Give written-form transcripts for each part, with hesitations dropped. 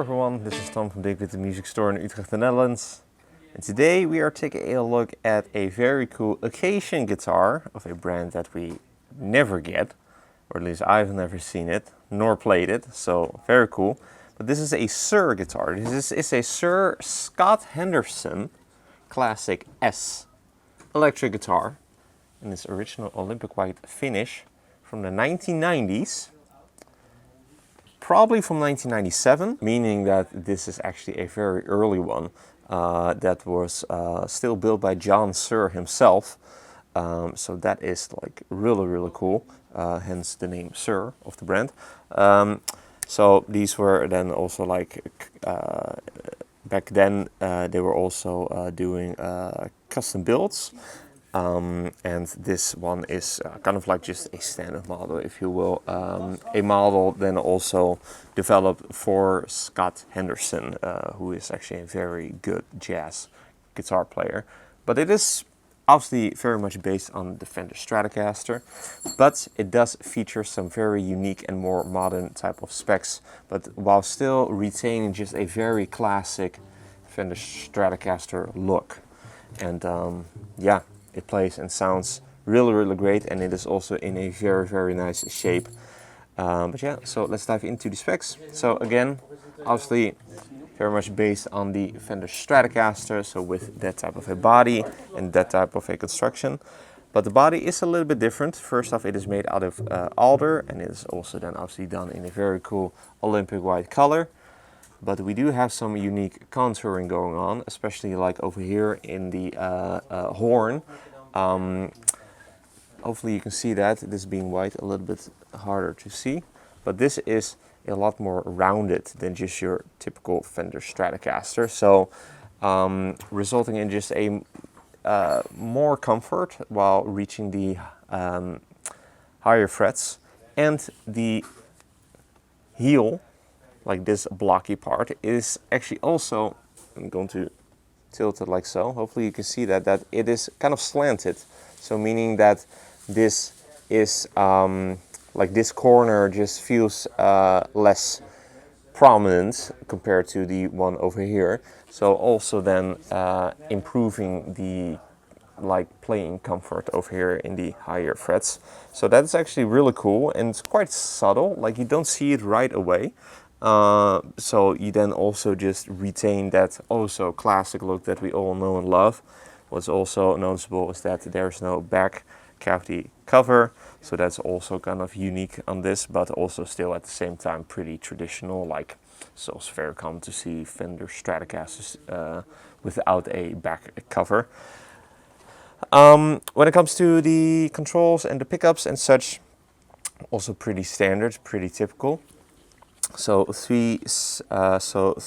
Hello everyone, this is Tom from Dirk Witte Music Store in Utrecht, the Netherlands. And today we are taking a look at a very cool occasion guitar of a brand that we never get, or at least I've never seen it, nor played it, so very cool. But this is a Suhr guitar. This is a Suhr Scott Henderson Classic S electric guitar in its original Olympic white finish from the 1990s. Probably from 1997, meaning that this is actually a very early one that was still built by John Suhr himself. So that is like really cool, hence the name Suhr of the brand. So these were then also like, back then they were also doing custom builds. And this one is kind of like just a standard model, if you will. A model then also developed for Scott Henderson, who is actually a very good jazz guitar player. But it is obviously very much based on the Fender Stratocaster, but it does feature some very unique and more modern type of specs, but while still retaining just a very classic Fender Stratocaster look. And yeah, it plays and sounds really great, and it is also in a very nice shape. But yeah, so let's dive into the specs. So again, obviously very much based on the Fender Stratocaster, so with that type of a body and that type of a construction. But the body is a little bit different. First off, it is made out of alder, and it is also then obviously done in a very cool Olympic white color. But we do have some unique contouring going on, especially like over here in the horn. Hopefully you can see that, this being white, a little bit harder to see. But this is a lot more rounded than just your typical Fender Stratocaster. So resulting in just a more comfort while reaching the higher frets. And the heel, like this blocky part, is actually also, I'm going to tilt it like so, hopefully you can see that it is kind of slanted, so meaning that this is like this corner just feels less prominent compared to the one over here, so also then improving the playing comfort over here in the higher frets. So that's actually really cool, and it's quite subtle, like you don't see it right away. So you then also just retain that also classic look that we all know and love. What's also noticeable is that there's no back cavity cover, so that's also kind of unique on this, but also still at the same time pretty traditional. Like it's also very common to see Fender Stratocasters without a back cover. When it comes to the controls and the pickups and such, also pretty standard, pretty typical. So three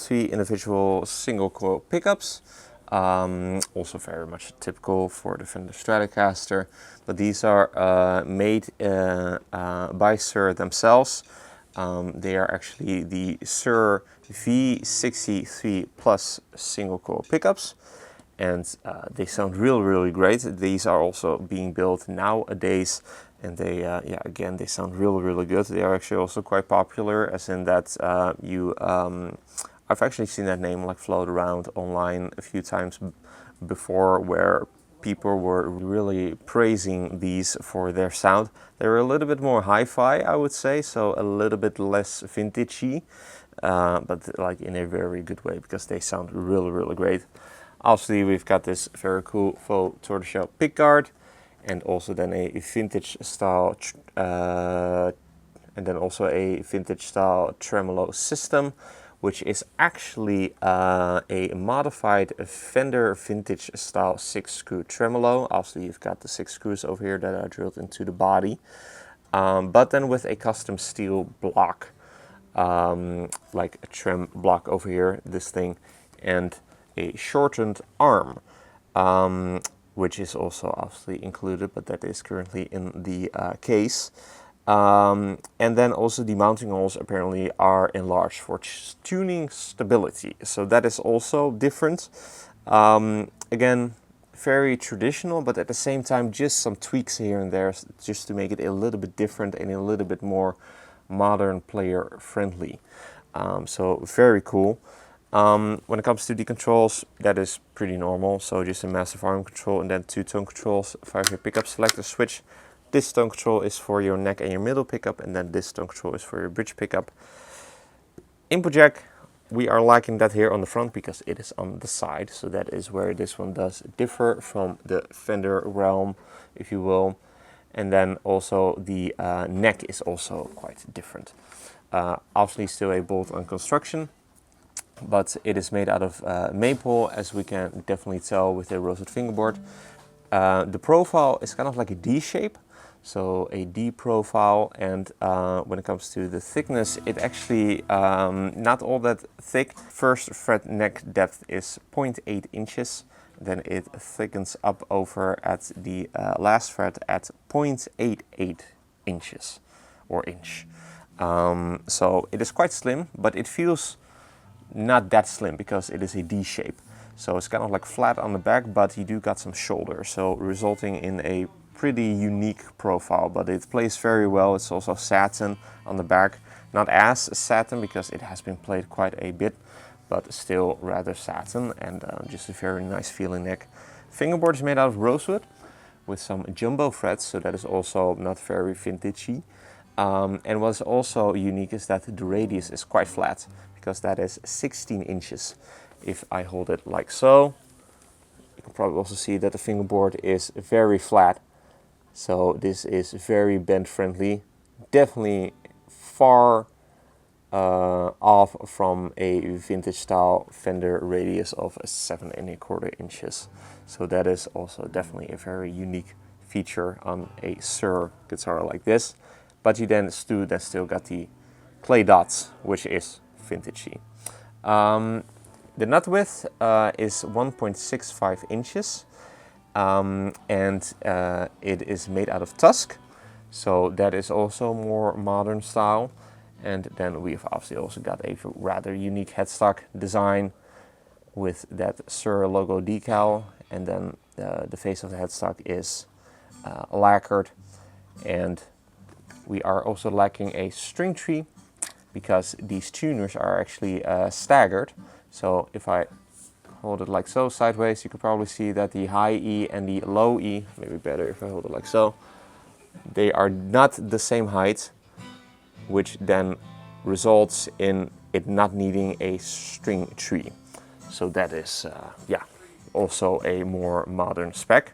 individual single coil pickups, also very much typical for the Fender Stratocaster, but these are made by Suhr themselves. They are actually the Suhr V63 Plus single coil pickups, and they sound really great. These are also being built nowadays, and they, yeah, again, they sound really good. They are actually also quite popular, as in that I've actually seen that name like float around online a few times before, where people were really praising these for their sound. They're a little bit more hi-fi, I would say, so a little bit less vintagey, but like in a very good way, because they sound really great. Obviously, we've got this very cool faux tortoiseshell pickguard, and also then a vintage style, and then also a vintage style tremolo system, which is actually a modified Fender vintage style 6-screw tremolo. Obviously, you've got the 6 screws over here that are drilled into the body, but then with a custom steel block, like a trem block over here, this thing, and a shortened arm, which is also obviously included, but that is currently in the case. And then also the mounting holes apparently are enlarged for tuning stability, so that is also different. Again, very traditional, but at the same time just some tweaks here and there just to make it a little bit different and a little bit more modern player friendly. So very cool. When it comes to the controls, that is pretty normal. So just a massive arm control and then 2 tone controls, 5-way pickup selector switch. This tone control is for your neck and your middle pickup, and then this tone control is for your bridge pickup. Input jack, we are liking that here on the front because it is on the side. So that is where this one does differ from the Fender realm, if you will. And then also the neck is also quite different. Obviously still a bolt-on construction, but it is made out of maple, as we can definitely tell with the rosewood fingerboard. The profile is kind of like a D shape, so a D profile, and when it comes to the thickness, it actually not all that thick. First fret neck depth is 0.8 inches, then it thickens up over at the last fret at 0.88 inches or inch. So it is quite slim, but it feels not that slim because it is a D shape. So it's kind of like flat on the back, but you do got some shoulder, so resulting in a pretty unique profile, but it plays very well. It's also satin on the back, not as satin because it has been played quite a bit, but still rather satin, and just a very nice feeling neck. Fingerboard is made out of rosewood with some jumbo frets, so that is also not very vintagey. And what's also unique is that the radius is quite flat, because that is 16 inches. If I hold it like so, you can probably also see that the fingerboard is very flat. So this is very bend friendly, definitely far off from a vintage style Fender radius of 7¼ inches. So that is also definitely a very unique feature on a Suhr guitar like this. But you then still got the clay dots, which is vintagey. The nut width is 1.65 inches, and it is made out of tusk, so that is also more modern style. And then we've obviously also got a rather unique headstock design with that Suhr logo decal, and then the face of the headstock is lacquered, and we are also lacking a string tree because these tuners are actually staggered. So if I hold it like so sideways, you can probably see that the high E and the low E, maybe better if I hold it like so, they are not the same height, which then results in it not needing a string tree. So that is, yeah, also a more modern spec.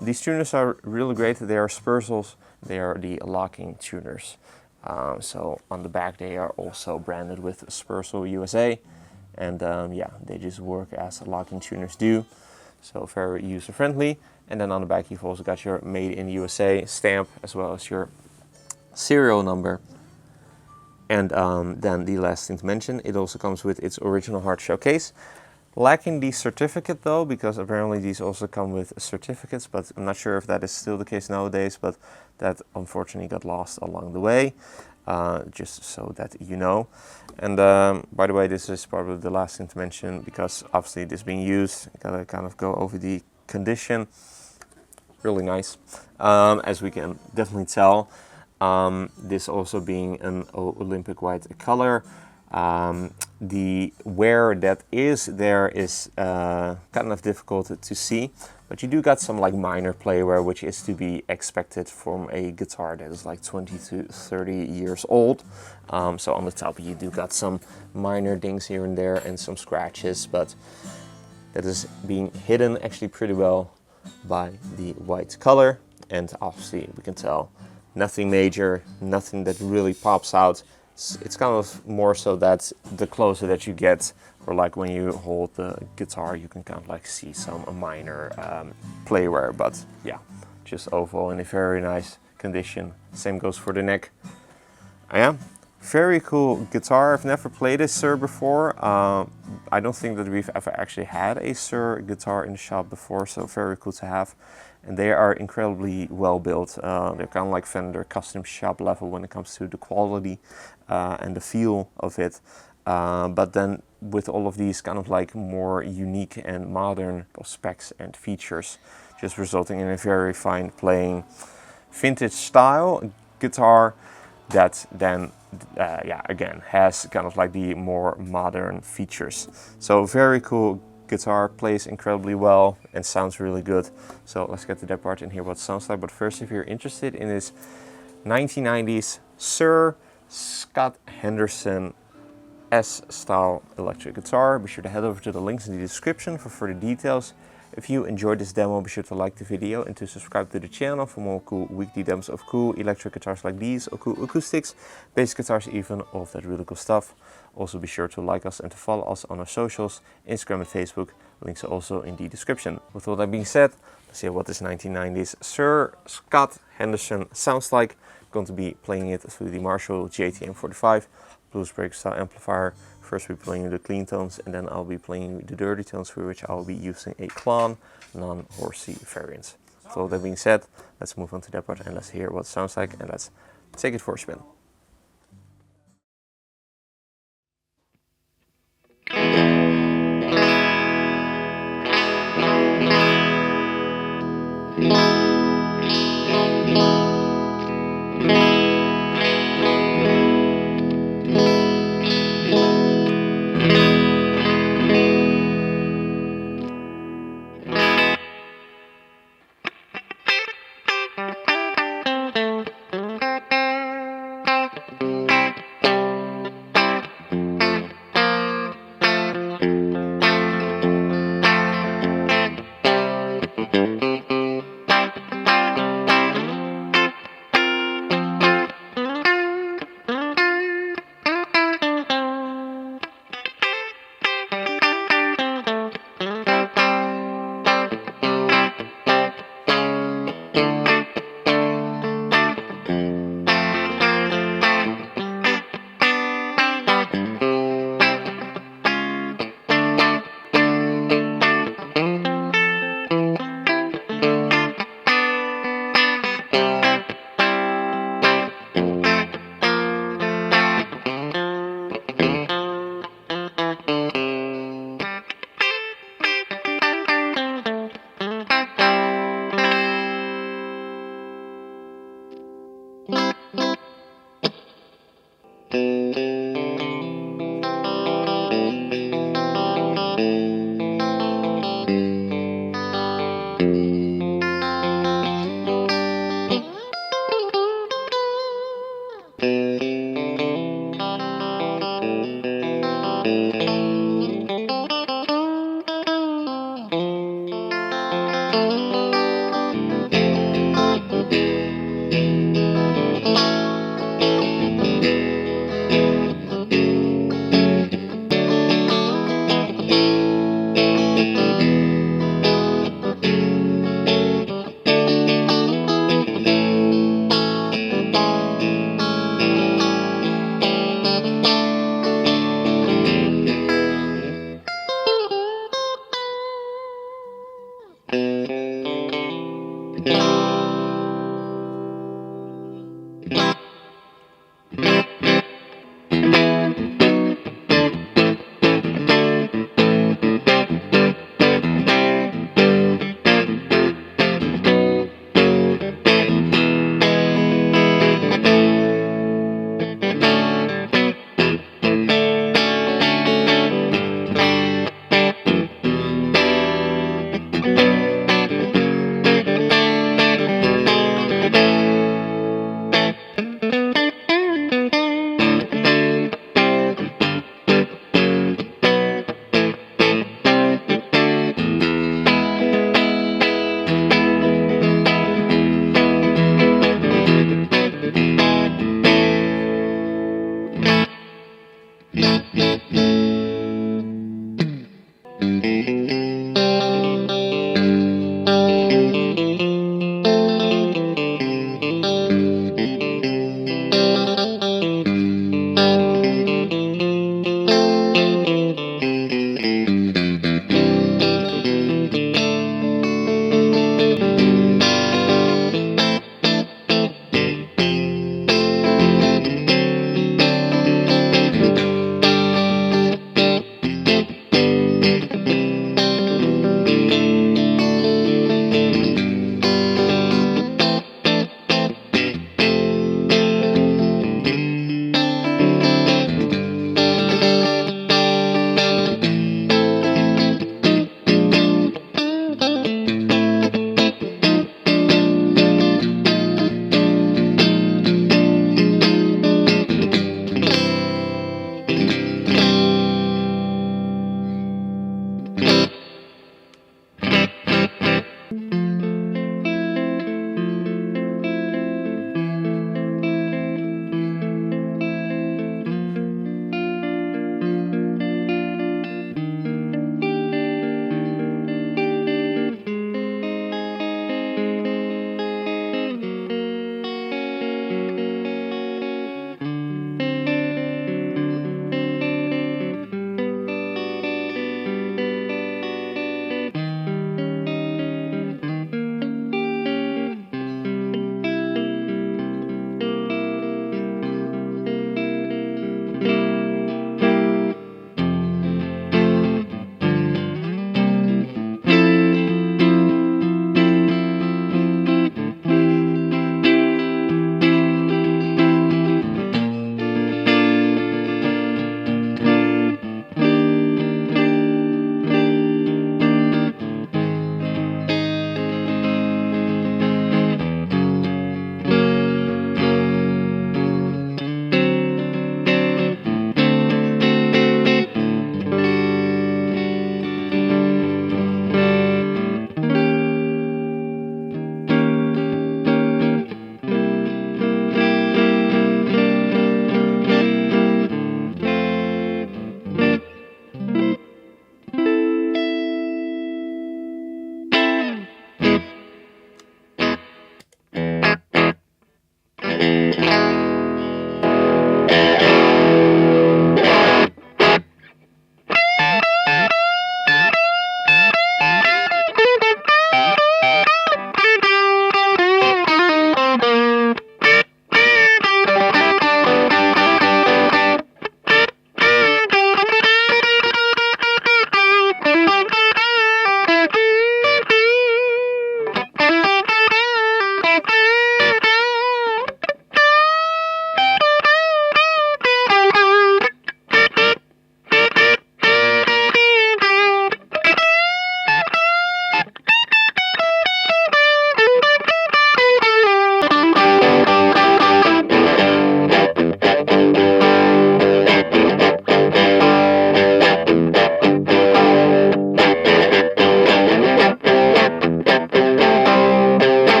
These tuners are really great. They are Spurzels. They are the locking tuners. So on the back they are also branded with Spurzel USA, and yeah, they just work as locking tuners do. So very user friendly. And then on the back you've also got your Made in USA stamp, as well as your serial number. And then the last thing to mention, it also comes with its original hard shell case. Lacking the certificate though, because apparently these also come with certificates, but I'm not sure if that is still the case nowadays, but that unfortunately got lost along the way, just so that you know. And by the way, this is probably the last thing to mention, because obviously this being used, gotta kind of go over the condition. Really nice, as we can definitely tell. This also being an Olympic white color. The wear that is there is kind of difficult to see, but you do got some like minor play wear, which is to be expected from a guitar that is like 20 to 30 years old. So on the top you do got some minor dings here and there and some scratches, but that is being hidden actually pretty well by the white color. And obviously we can tell nothing major, nothing that really pops out. It's kind of more so that the closer that you get, or like when you hold the guitar, you can kind of like see some minor play wear, but yeah, just overall in a very nice condition. Same goes for the neck. Yeah, very cool guitar. I've never played a Suhr before. I don't think that we've ever actually had a Suhr guitar in the shop before, so very cool to have. And they are incredibly well built. They're kind of like Fender custom shop level when it comes to the quality and the feel of it. But then with all of these kind of like more unique and modern specs and features, just resulting in a very fine playing vintage style guitar that then yeah, again, has kind of like the more modern features. So very cool guitar, plays incredibly well and sounds really good. So let's get to that part and hear what it sounds like. But first, if you're interested in this 1990s Suhr Scott Henderson S-style electric guitar, be sure to head over to the links in the description for further details. If you enjoyed this demo, be sure to like the video and to subscribe to the channel for more cool weekly demos of cool electric guitars like these, or cool acoustics, bass guitars even, all of that really cool stuff. Also be sure to like us and to follow us on our socials, Instagram and Facebook. Links are also in the description. With all that being said, let's see what this 1990s Suhr Scott Henderson sounds like. I'm going to be playing it through the Marshall GATM 45 blues break style amplifier. First we'll be playing the clean tones, and then I'll be playing the dirty tones, for which I'll be using a Klon non-horsey variant. So that being said, let's move on to that part and let's hear what it sounds like, and let's take it for a spin.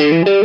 you.